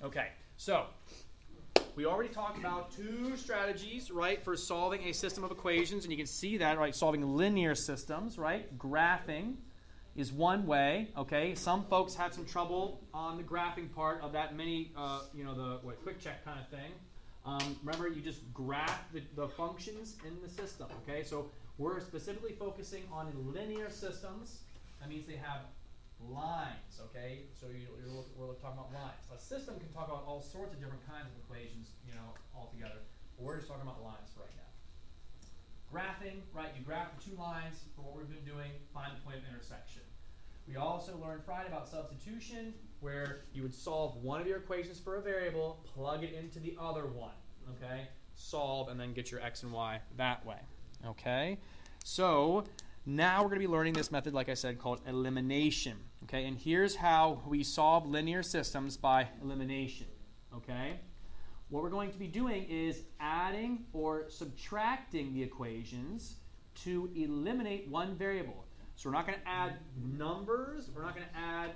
Okay, so we already talked about two strategies, right, for solving a system of equations, and you can see that, right, solving linear systems, right? Graphing is one way, okay? Some folks had some trouble on the graphing part of that mini, the quick check kind of thing. Remember, you just graph the functions in the system, okay? So we're specifically focusing on linear systems. That means they have lines, okay? So we're talking about lines. A system can talk about all sorts of different kinds of equations, altogether. But we're just talking about lines right now. Graphing, right? You graph the two lines for what we've been doing, find the point of intersection. We also learned Friday about substitution, where you would solve one of your equations for a variable, plug it into the other one, okay? Solve, and then get your x and y that way, okay? So now we're going to be learning this method, like I said, called elimination, okay? And here's how we solve linear systems by elimination, okay? What we're going to be doing is adding or subtracting the equations to eliminate one variable. So we're not going to add numbers. We're not going to add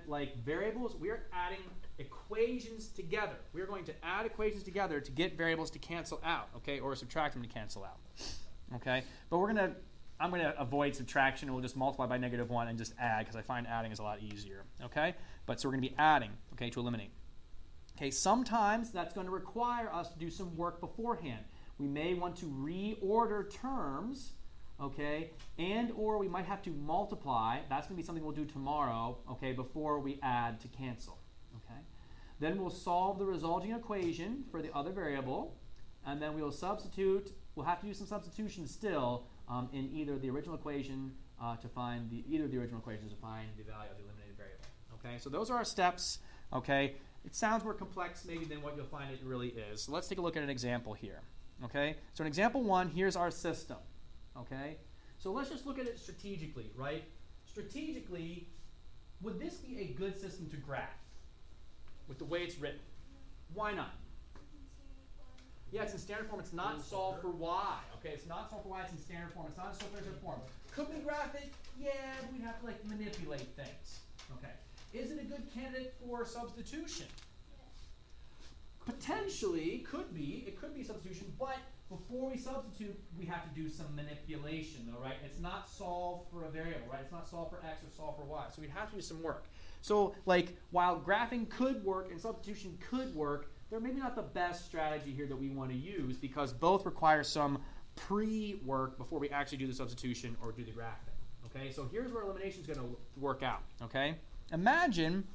variables. We're adding equations together. We're going to add equations together to get variables to cancel out, okay, or subtract them to cancel out, okay? But I'm going to avoid subtraction, and we'll just multiply by -1 and just add, because I find adding is a lot easier, okay? But so we're going to be adding, okay, to eliminate. Okay, sometimes that's going to require us to do some work beforehand. We may want to reorder terms, okay, and or we might have to multiply. That's going to be something we'll do tomorrow, okay, before we add to cancel, okay? Then we'll solve the resulting equation for the other variable, and then we'll substitute. We'll have to use some substitution still in either the original equation to find the value of the eliminated variable, okay? So those are our steps, okay? It sounds more complex maybe than what you'll find it really is. So let's take a look at an example here, okay? So in example 1, here's our system. Okay, so let's just look at it strategically, right? Strategically, would this be a good system to graph with the way it's written? Why not? Yeah, it's in standard form. It's not solved for y. Okay, it's not solved for y. It's in standard form. It's not in standard form. Could we graph it? Yeah, we'd have to manipulate things. Okay, is it a good candidate for substitution? Potentially, could be. It could be substitution, but before we substitute, we have to do some manipulation, though, right? It's not solved for a variable, right? It's not solved for x or solved for y. So we'd have to do some work. So, while graphing could work and substitution could work, they're maybe not the best strategy here that we want to use, because both require some pre-work before we actually do the substitution or do the graphing. Okay? So here's where elimination is going to work out. Okay? Imagine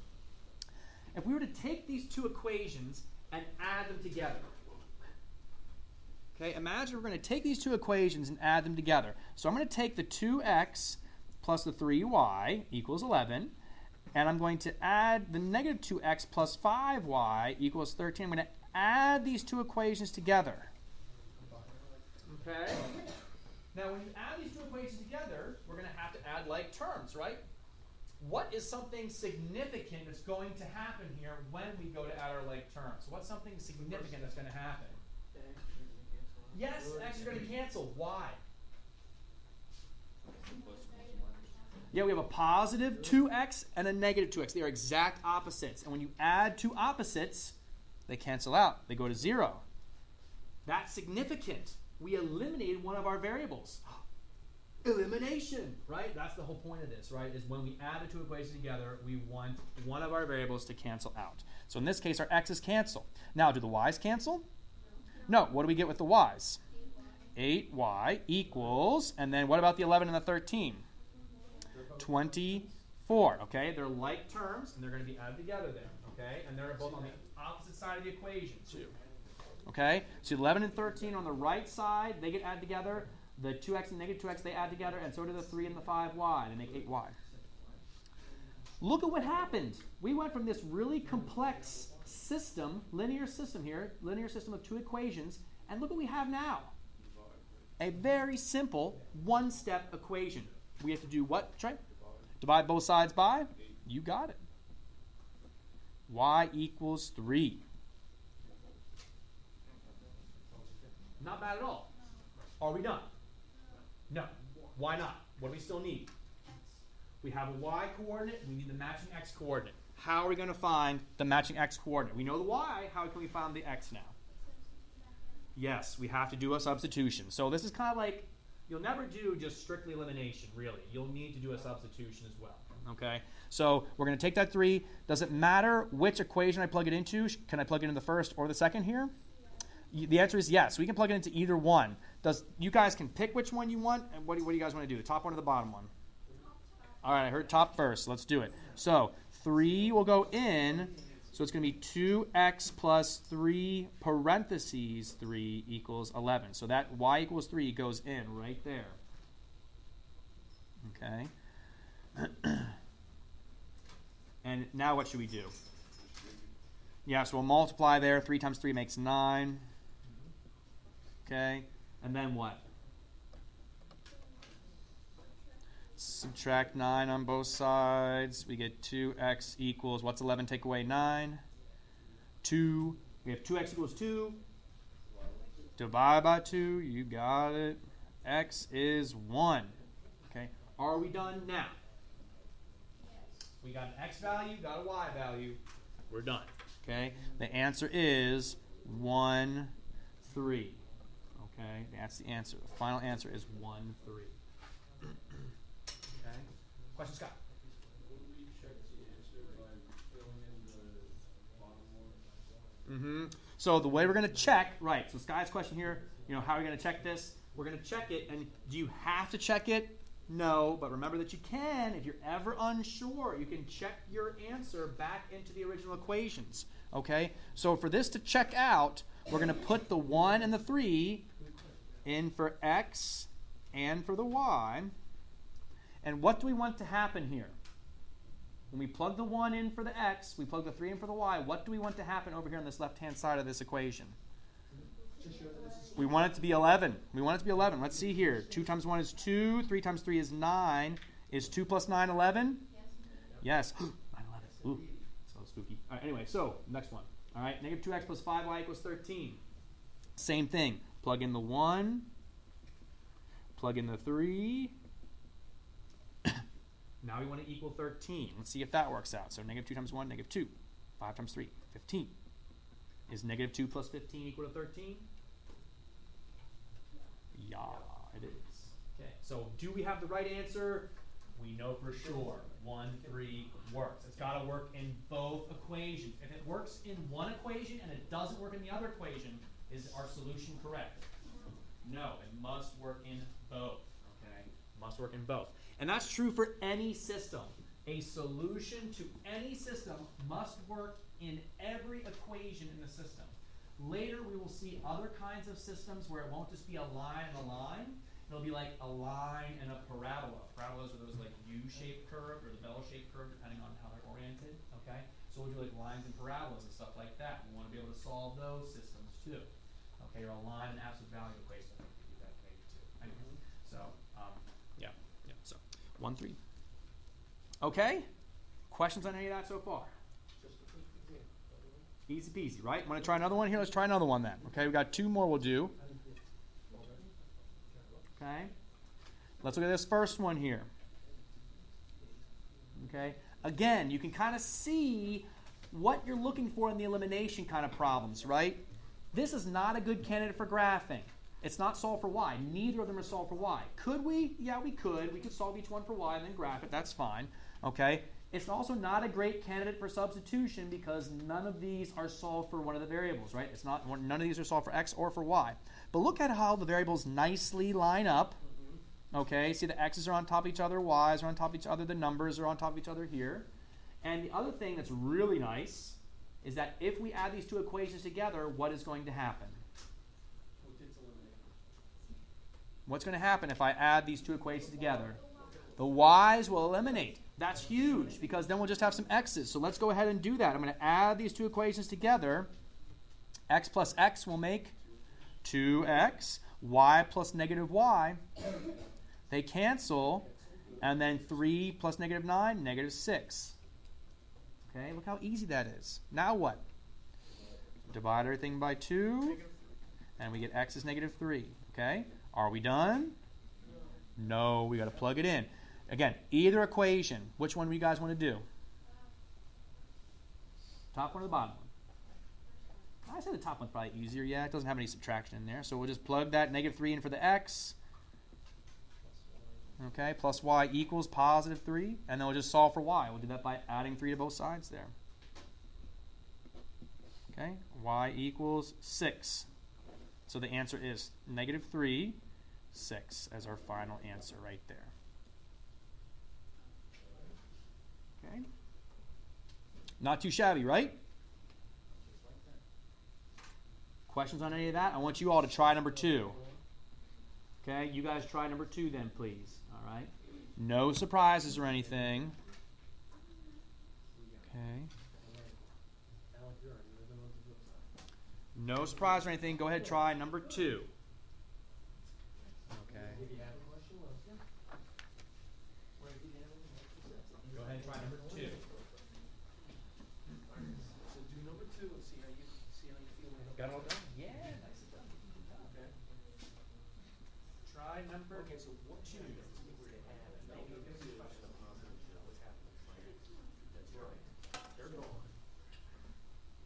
if we were to take these two equations and add them together. Okay, imagine we're going to take these two equations and add them together. So I'm going to take the 2x plus the 3y equals 11, and I'm going to add the -2x plus 5y equals 13. I'm going to add these two equations together. Okay? Now, when you add these two equations together, we're going to have to add like terms, right? What is something significant that's going to happen here when we go to add our like terms? What's something significant that's going to happen? Yes, x is going to cancel. Why? Yeah, we have a positive 2x and a negative 2x. They are exact opposites. And when you add two opposites, they cancel out. They go to 0. That's significant. We eliminated one of our variables. Elimination, right? That's the whole point of this, right? Is when we add the two equations together, we want one of our variables to cancel out. So in this case, our x's cancel. Now, do the y's cancel? No. What do we get with the y's? 8y equals, and then what about the 11 and the 13? 24. Okay, they're like terms, and they're going to be added together then. Okay, and they're both on the opposite side of the equation too. Okay, so 11 and 13 on the right side, they get added together. The 2x and negative 2x, they add together, and so do the 3 and the 5y. They make 8y. Look at what happened. We went from this really complex system, linear system here, linear system of two equations, and look what we have now. A very simple one-step equation. We have to do what, Trey? Divide both sides by? You got it. Y equals 3. Not bad at all. Are we done? No. Why not? What do we still need? We have a y coordinate. We need the matching x coordinate. how are we going to find the matching x coordinate? We know the y. How can we find the x now? Yes, we have to do a substitution. So this is kind of like, you'll never do just strictly elimination, really. You'll need to do a substitution as well. Okay? So we're going to take that 3. Does it matter which equation I plug it into? Can I plug it in the first or the second here? The answer is yes. We can plug it into either one. You guys can pick which one you want, and what do you guys want to do? The top one or the bottom one? All right, I heard top first. Let's do it. So 3 will go in. So it's going to be 2x plus 3 parentheses 3 equals 11. So that y equals 3 goes in right there. Okay. And now what should we do? Yeah, so we'll multiply there. 3 times 3 makes 9. Okay. And then what? Subtract 9 on both sides. We get 2x equals, what's 11 take away 9? 2. We have 2x equals 2. Divide by 2. You got it. X is 1. Okay. Are we done now? We got an x value, got a y value. We're done. Okay. The answer is 1, 3. Okay. That's the answer. The final answer is 1, 3. Okay. Question, Scott? Would we check the answer by filling in the bottom one? So the way we're going to check, right, so Sky's question here, how are we going to check this? We're going to check it, and do you have to check it? No, but remember that you can. If you're ever unsure, you can check your answer back into the original equations. Okay? So for this to check out, we're going to put the 1 and the 3 in for x and for the y. And what do we want to happen here? When we plug the 1 in for the x, we plug the 3 in for the y, what do we want to happen over here on this left-hand side of this equation? We want it to be 11. We want it to be 11. Let's see here. 2 times 1 is 2. 3 times 3 is 9. Is 2 plus 9 11? Yes. 9, 11. Ooh, so spooky. All right, anyway, so next one. All right, negative 2x plus 5y equals 13. Same thing. Plug in the 1. Plug in the 3. Now we want to equal 13. Let's see if that works out. So negative 2 times 1, negative 2. 5 times 3, 15. Is negative 2 plus 15 equal to 13? Yeah, it is. Okay, so do we have the right answer? We know for sure. 1, 3 works. It's got to work in both equations. If it works in one equation and it doesn't work in the other equation, is our solution correct? No, it must work in both. Okay, must work in both. And that's true for any system. A solution to any system must work in every equation in the system. Later, we will see other kinds of systems where it won't just be a line and a line. It'll be like a line and a parabola. Parabolas are those like U-shaped curve or the bell-shaped curve, depending on how they're oriented. Okay, so we'll do like lines and parabolas and stuff like that. We want to be able to solve those systems too. Okay, or a line and absolute value equation. I think we do that maybe too. Anyway, so yeah. So 1, 3. Okay. Questions on any of that so far? Easy peasy, right? Want to try another one here? Let's try another one then. Okay, we've got 2 more we'll do. Okay. Let's look at this first one here. Okay. Again, you can kind of see what you're looking for in the elimination kind of problems, right? This is not a good candidate for graphing. It's not solved for y. Neither of them are solved for y. Could we? Yeah, we could. We could solve each one for y and then graph it. That's fine. Okay. It's also not a great candidate for substitution because none of these are solved for one of the variables, right? None of these are solved for x or for y. But look at how the variables nicely line up. Okay, see the x's are on top of each other, y's are on top of each other, the numbers are on top of each other here. And the other thing that's really nice is that if we add these 2 equations together, what is going to happen? What's going to happen if I add these 2 equations together? The y's will eliminate. That's huge because then we'll just have some x's. So let's go ahead and do that. I'm going to add these 2 equations together. X plus x will make 2x. Y plus negative y. They cancel. And then 3 plus negative 9, negative 6. Okay, look how easy that is. Now what? Divide everything by 2. And we get x is negative 3. Okay, are we done? No, we got to plug it in. Again, either equation. Which one do you guys want to do? Top one or the bottom one? I say the top one's probably easier. Yeah, it doesn't have any subtraction in there. So we'll just plug that negative 3 in for the x. Okay, plus y equals positive 3. And then we'll just solve for y. We'll do that by adding 3 to both sides there. Okay, y equals 6. So the answer is negative 3, 6 as our final answer right there. Okay. Not too shabby, right? Questions on any of that? I want you all to try number 2. Okay, you guys try number 2 then, please. All right. No surprises or anything. Okay. No surprise or anything. Go ahead, try number 2. Okay. Go ahead and try number 2. So do number 2 and see how you feel. Got it all done? Yeah, nicely done. Okay. Try number 2. Okay, so what you do is we were to add a negative 2 and a positive 2. What's happening? That's right. They're gone.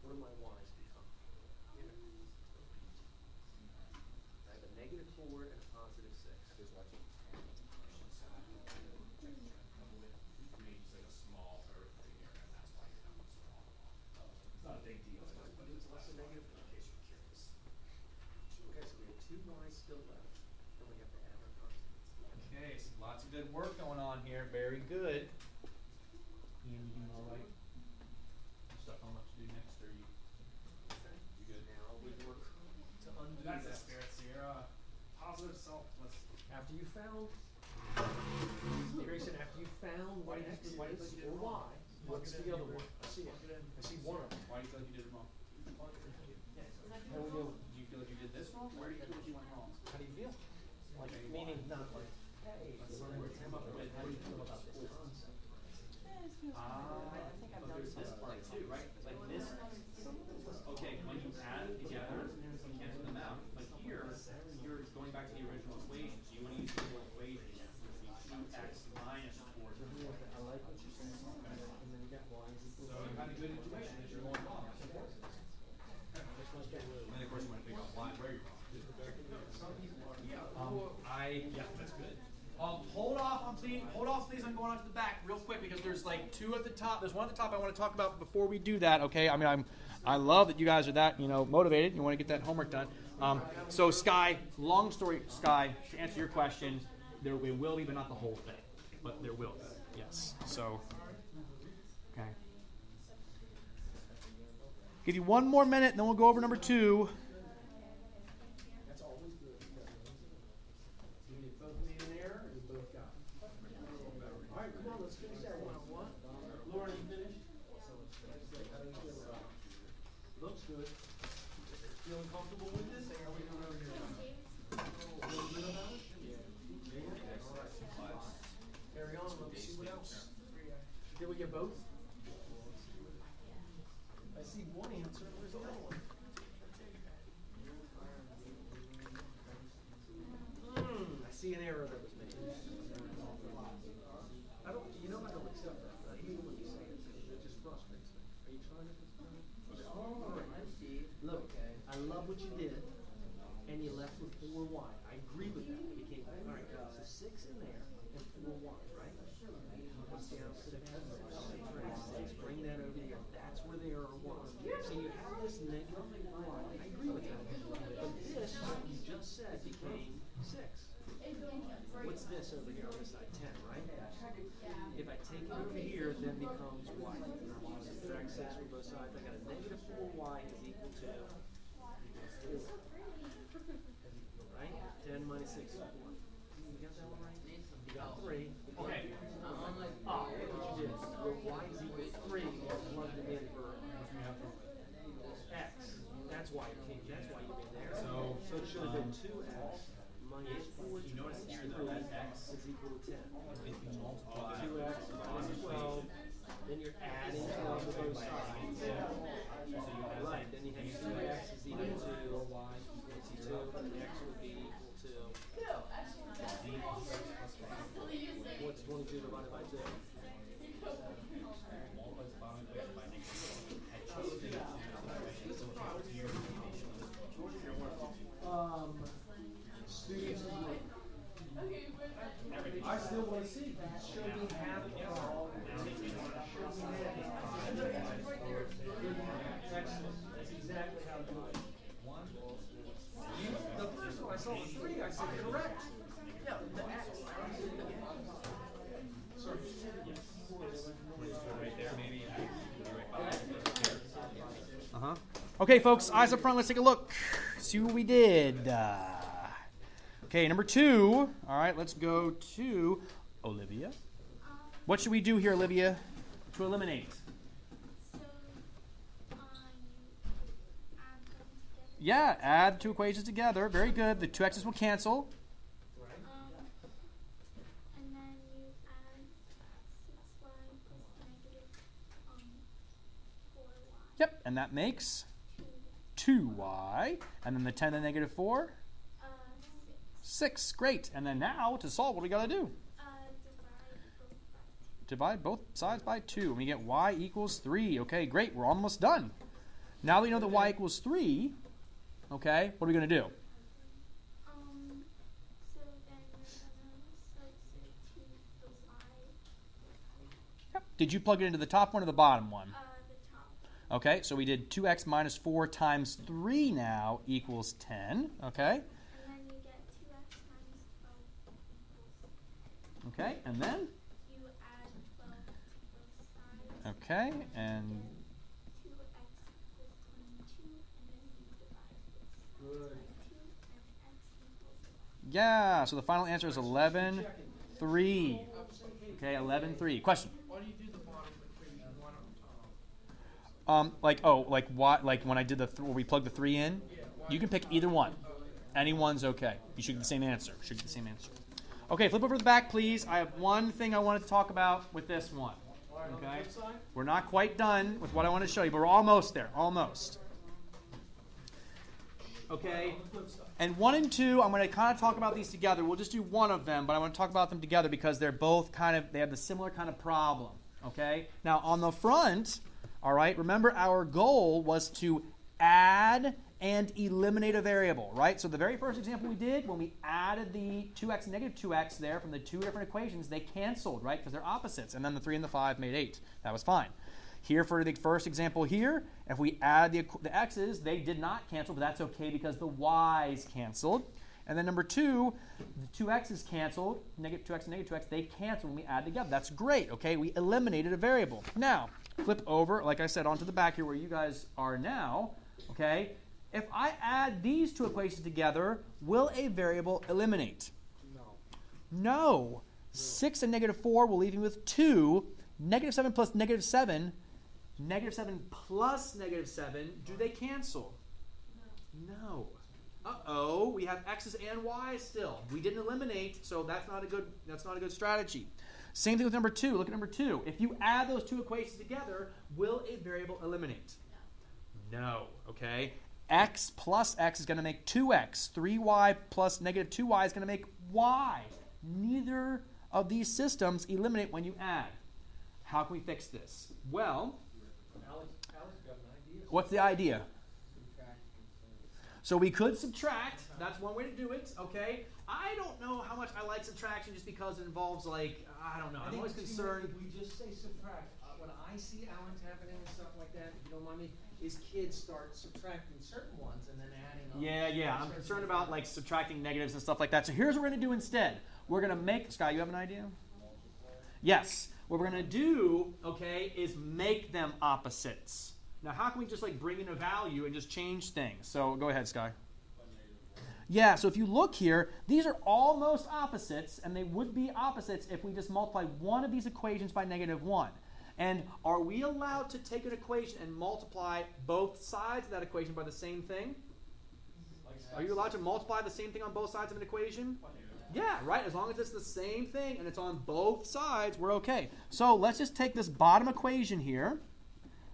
What do my y's become? I have a negative 4 and a positive 6. Just watch it. Not a big deal. What's the negative? Okay, so we have 2 y's still left, and we have to add our constants. Okay, so lots of good work going on here. Very good. Ian, you doing all right? You stuff on what to do next, or you good? Now we work to undo That's the that. spirit, Sierra. Positive self. Let's. After you found, Grayson, after you found what x or y, what's the other one? I see it. I see one of them. Why do you feel like you did it wrong? How we doing? Do you feel like you did this wrong? Where do you feel like you went wrong? How do you feel? Like, meaning not like, hey, how do you feel about this concept? But there's this part too, right? Like this. Okay, when you add it together, you cancel them out. But here, you're going back to the original equation. So you want to use the original equation, which would be 2x minus 4. I like what you're saying. And then you got y is equal So you have a good intuition that you're going wrong. That's important. And then of course you want to figure out why, where you're wrong. Yeah, that's good. Hold off please on going on to the back real quick because there's like 2 at the top. There's one at the top I want to talk about before we do that, okay? I mean, I love that you guys are that, motivated. You want to get that homework done. So Sky, long story, Sky, to answer your question, there will be, but not the whole thing. But there will be, yes. So, okay. Give you one more minute, and then we'll go over number 2. That's always good. Do you both need an error or you both got it? All right, come on, let's finish that one-on-one. Lauren, you finished? How do you feel about it? Looks good. Feeling comfortable with this? How are we doing over here? Feeling good about it? Yeah. All right. Carry on, let's see what else. Did we get both? I see one answer, where's the other one? I see an error that was made. I don't accept that. I hate when you say it. It just frustrates me. Are you trying to? Look, I love what you did, and you left with 4y. I agree with that. It became, all right, so 6 in there and 4y, right? What's the opposite of 6? Bring that over here. That's where the error was. So you have this negative y. I agree with that. But this, what you just said, became 6. What's this over here on this side? 10, right? If I take it over here, then becomes y. Subtract 6 from both sides. I got a negative 4y is equal to 4. Right? 10 minus 6 is 4. You got that one right? You got 3. Okay. Look what you did. Your y is equal to 3. You plugged it in for x. That's why it came. That's why you made the error. So it should have been 2x minus 4. You notice here though that x is equal to 10. if you multiply 2x minus 12. Then you're adding 12 to both sides. Right. Then you have 2x The first one I saw was 3. I said correct. Yeah, the X. Okay, folks, eyes up front. Let's take a look. See what we did. Okay, number 2. All right, let's go to Olivia. What should we do here, Olivia, to eliminate? Yeah, add 2 equations together. Very good. The 2 x's will cancel. And then you add 6y plus negative 4y. Yep, and that makes 2y. And then the 10 and negative 4? 6. Great. And then now, to solve, what do we got to do? Divide both sides by 2. And we get y equals 3. Okay, great. We're almost done. Now that we know that y equals 3, okay, what are we going to do? So then you're going to substitute the y. Yep. Did you plug it into the top one or the bottom one? The top. Okay, so we did 2x minus 4 times 3 now equals 10. Okay. And then you get 2x minus 12 equals. Okay, and then? You add 12 to both sides. Okay, and 2x equals 22, and then you divide this by 2, and x equals 11. yeah, so the final answer is 11, 3. Okay, 11, 3. Question? Why do you do the bottom equation? Why don't Like when I did where we plugged the 3 in, you can pick either one. Anyone's okay. You should get the same answer. Okay, flip over to the back, please. I have one thing I wanted to talk about with this one. Okay, we're not quite done with what I want to show you, but we're almost there. Almost. Okay, and 1 and 2, I'm going to kind of talk about these together. We'll just do one of them, but I want to talk about them together because they're both they have the similar kind of problem. Okay, now on the front, all right, remember our goal was to add and eliminate a variable, right? So the very first example we did, when we added the 2x and negative 2x there from the 2 different equations, they canceled, right? Because they're opposites. And then the 3 and the 5 made 8. That was fine. Here for the first example here, if we add the x's, they did not cancel, but that's okay because the y's canceled. And then number 2, the 2x's canceled, negative 2x and negative 2x, they cancel when we add together. That's great, okay? We eliminated a variable. Now, flip over, like I said, onto the back here where you guys are now, okay? If I add these 2 equations together, will a variable eliminate? No. 6 and negative 4 will leave me with 2. Negative 7 plus negative 7. Negative 7 plus negative 7. Do they cancel? No. Uh-oh. We have x's and y's still. We didn't eliminate, so that's not a good strategy. Same thing with number 2. Look at number 2. If you add those 2 equations together, will a variable eliminate? No. Okay. X plus x is going to make 2x. 3y plus negative 2y is going to make y. Neither of these systems eliminate when you add. How can we fix this? Well, Alex got an idea. what's the idea? So we could subtract. That's one way to do it, okay? I don't know how much I like subtraction just because it involves, like, I don't know. I'm always concerned. If we just say subtract, when I see Alan tapping in and stuff like that, if you don't mind me, his kids start subtracting certain ones and then adding up. Yeah. I'm concerned about, like, subtracting negatives and stuff like that. So here's what we're going to do instead. We're going to make, Sky, you have an idea? Yes. What we're going to do, okay, is make them opposites. Now, how can we just, like, bring in a value and just change things? So go ahead, Sky. Yeah, so if you look here, these are almost opposites, and they would be opposites if we just multiply one of these equations by negative 1. And are we allowed to take an equation and multiply both sides of that equation by the same thing? Are you allowed to multiply the same thing on both sides of an equation? Yeah, right. As long as it's the same thing and it's on both sides, we're okay. So let's just take this bottom equation here,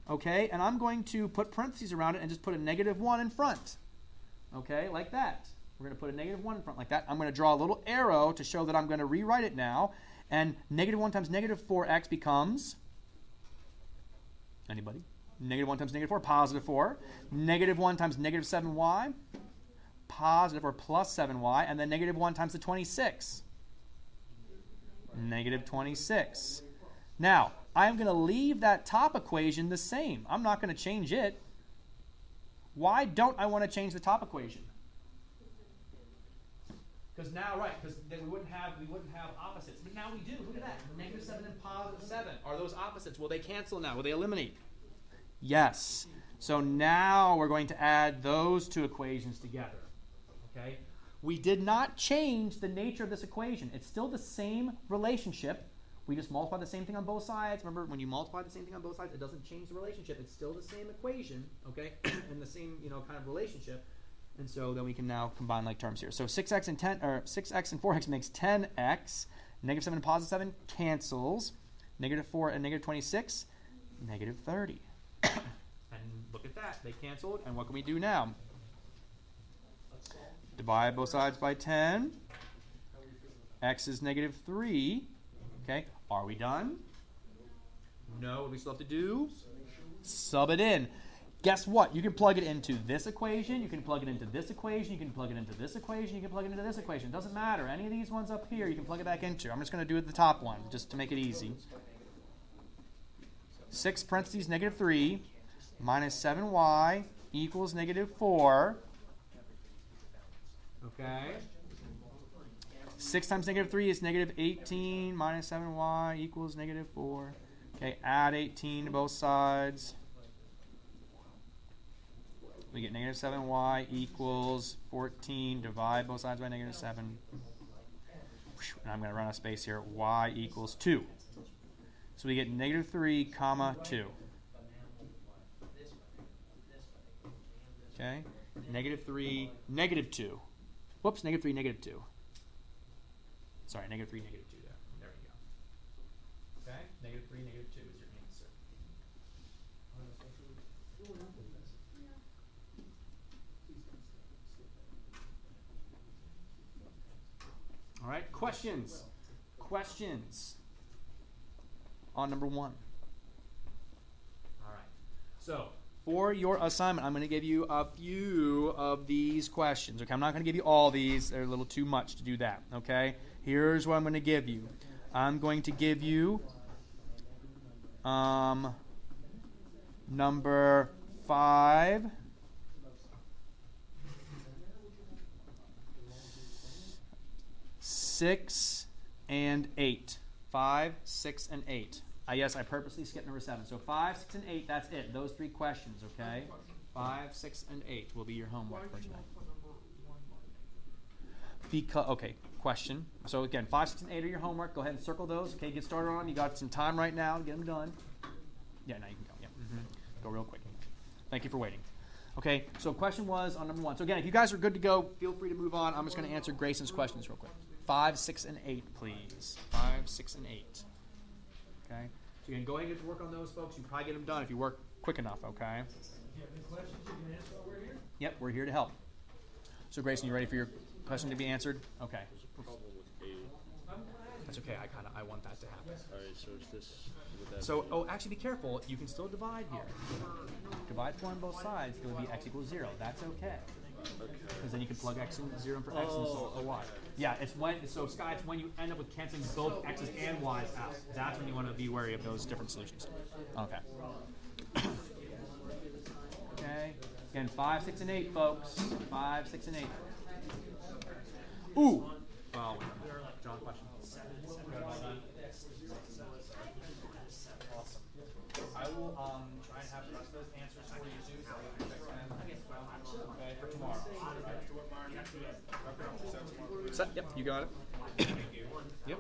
okay, and I'm going to put parentheses around it and just put a negative 1 in front, okay, like that. We're going to put a negative 1 in front like that. I'm going to draw a little arrow to show that I'm going to rewrite it now, and negative 1 times negative 4x becomes... Anybody? Negative 1 times negative 4, positive 4. Negative 1 times negative 7y, positive or plus 7y. And then negative 1 times the 26. Negative 26. Now, I'm going to leave that top equation the same. I'm not going to change it. Why don't I want to change the top equation? Because now, right, because then we wouldn't have opposites. But now we do. Look at that. Negative 7 and positive 7. Are those opposites? Will they cancel now? Will they eliminate? Yes. So now we're going to add those two equations together. Okay? We did not change the nature of this equation. It's still the same relationship. We just multiply the same thing on both sides. Remember, when you multiply the same thing on both sides, it doesn't change the relationship. It's still the same equation, okay, and the same kind of relationship. And so then we can now combine like terms here. So 6x and 4x makes 10x. Negative 7 and positive 7 cancels. Negative 4 and negative 26, negative 30. And look at that. They canceled. And what can we do now? Divide both sides by 10. X is negative 3. Okay. Are we done? No. What do we still have to do? Sub it in. Guess what? You can plug it into this equation. You can plug it into this equation. You can plug it into this equation. You can plug it into this equation. It doesn't matter. Any of these ones up here, you can plug it back into. I'm just going to do it the top one, just to make it easy. 6 parentheses negative 3 minus 7y equals negative 4. Okay. 6 times negative 3 is negative 18 minus 7y equals negative 4. Okay, add 18 to both sides. We get negative 7y equals 14. Divide both sides by negative 7. And I'm going to run out of space here. Y equals 2. So we get negative 3, comma 2. Okay. Negative 3, negative 2. Whoops, negative 3, negative 2. Sorry, negative 3, negative 2 there. There we go. Okay. Negative 3, negative 2 is your answer. All right, questions? Questions on number 1. All right. So, for your assignment, I'm going to give you a few of these questions. Okay, I'm not going to give you all these. They're a little too much to do that. Okay, here's what I'm going to give you. I'm going to give you number 5. 6 and 8. 5, 6, and 8. Yes, I purposely skipped number 7. So 5, 6, and 8, that's it. Those 3 questions, okay? 5, 6, and 8 will be your homework for tonight. Because, okay, question. So again, 5, 6, and 8 are your homework. Go ahead and circle those. Okay, get started on them. You got some time right now to get them done. Yeah, now you can go. Yeah, Go real quick. Thank you for waiting. Okay, so question was on number 1. So again, if you guys are good to go, feel free to move on. I'm just going to answer Grayson's questions real quick. 5, 6, and 8, please. 5, 6, and 8. Okay? So you can go ahead and get to work on those, folks. You can probably get them done if you work quick enough, okay? If you have any questions, you can answer while we're here. Yep, we're here to help. So Grayson, you ready for your question to be answered? Okay. That's okay. I want that to happen. Alright, so it's this. So, actually be careful. You can still divide here. Divide 4 on both sides. It would be x equals 0. That's okay. Because then you can plug x in 0 in for x and so for y. Yeah, it's Sky, it's when you end up with canceling both x's and y's out. That's when you want to be wary of those different solutions. Okay. Okay. Again, 5, 6, and 8, folks. 5, 6, and 8. Ooh. Oh, wait. John, question. Awesome. I will try and have the rest of those answers for you too, so you can check them. Okay, for tomorrow. Yep, you got it. Yep.